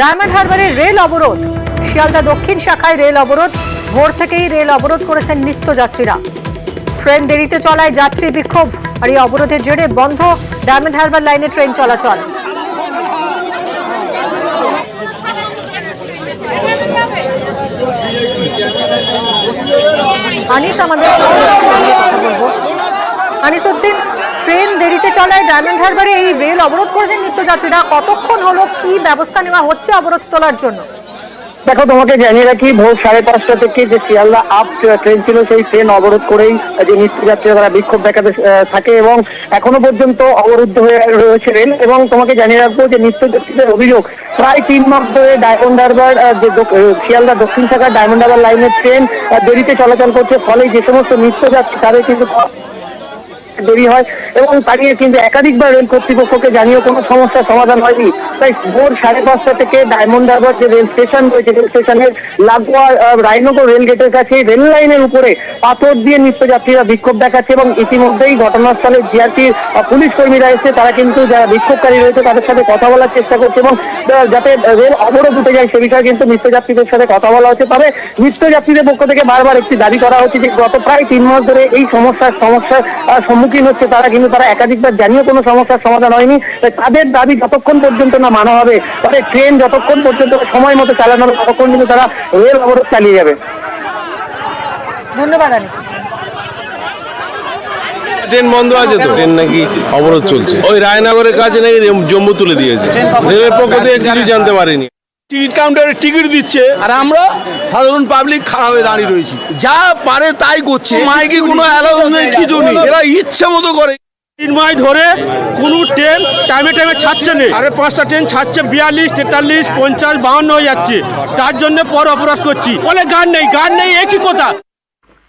Diamond হারবারে rail অবরোধ। শিয়ালদা দক্ষিণ শাখায় রেল অবরোধ। ভোর থেকেই রেল অবরোধ করেছেন নিত্যযাত্রীরা। ট্রেন দেরিতে চলায় যাত্রী বিক্ষোভ, আর এই অবরোধের জেরে বন্ধ ডায়মন্ড হারবার লাইনে ট্রেন চলাচল। আনিস আমাদের সঙ্গে কথা বলবো। আনিসউদ্দিন, ট্রেন দেরিতে চলায় ডায়মন্ড হারবারে এই রেল অবরোধ করেছেন নিত্যযাত্রীরা, কতক্ষণ হলো, কি ব্যবস্থা নেওয়া হচ্ছে অবরোধ তোলার জন্য? দেখো, তোমাকে জানিয়ে রাখি, ভোর 5:30টা থেকে যে শিয়ালদা আপ ট্রেন ছিল সেই ট্রেন অবরোধ করেই যে নিত্যযাত্রীরা তারা বিক্ষোভ দেখাতে থাকে এবং এখনো পর্যন্ত অবরুদ্ধ হয়ে রয়েছে রেল। এবং তোমাকে জানিয়ে রাখবো যে নিত্যযাত্রীদের অভিযোগ, প্রায় 3 মাস ধরে ডায়মন্ড হারবার যে শিয়ালদা দক্ষিণ শাখার ডায়মন্ড হারবার লাইনের ট্রেন দেরিতে চলাচল করছে, ফলে যে সমস্ত নিত্যযাত্রী তাদের কিন্তু দেরি হয় এবং তা নিয়ে কিন্তু একাধিকবার রেল কর্তৃপক্ষকে জানিয়ে কোনো সমস্যার সমাধান হয়নি। তাই ভোর 5:30টা থেকে ডায়মন্ড হারবার যে রেল স্টেশন রয়েছে, রেল স্টেশনের লাগোয়া রায়নগর রেল গেটের কাছে রেল লাইনের উপরে পাথর দিয়ে নিত্যযাত্রীরা বিক্ষোভ দেখাচ্ছে এবং ইতিমধ্যেই ঘটনাস্থলে জিআরপির পুলিশ কর্মীরা এসে তারা কিন্তু যারা বিক্ষোভকারী রয়েছে তাদের সাথে কথা বলার চেষ্টা করছে এবং যাতে রেল অবরোধ উঠে যায় সে বিষয়ে কিন্তু নিত্যযাত্রীদের সাথে কথা বলা হচ্ছে। তবে নিত্যযাত্রীদের পক্ষ থেকে বারবার একটি দাবি করা হচ্ছে যে গত প্রায় 3 মাস ধরে এই সমস্যার সম্মুখীন হচ্ছে তারা, কিন্তু তারা একাধিকবার জানিয়ে কোনো সমস্যার সমাধান হয়নি। তাদের দাবি যতক্ষণ পর্যন্ত না মানা হবে, তবে ট্রেন যতক্ষণ পর্যন্ত সময় মতো চালানো হবে ততক্ষণ কিন্তু তারা রেল অবরোধ চালিয়ে যাবে। ধন্যবাদ আনিস। ট্রেন বন্ধ আছে তো, ট্রেন নাকি অবরোধ চলছে। ওই রায়নগরের কাছে নাকি জম্মু তুলে দিয়েছে, রেলের পক্ষ থেকে কিছু জানতে পারিনি। টিকিট কাউন্টারে টিকিট দিচ্ছে আর আমরা সাধারণ পাবলিক খারাপ হয়ে দাঁড়িয়ে রয়েছি। যা পারে তাই করছে, মাইকে কোনো অ্যালাউন্স নেই, কিছু নেই, এরা ইচ্ছে মতো করে। 3 মাস ধরে কোনো ট্রেন টাইমে ছাড়ছে না। আরে 5টা ট্রেন ছাড়ছে, 42, 43, 50, 52 হয়ে যাচ্ছে। তার জন্য পর অপরাধ করছি বলে গান নেই একই কথা।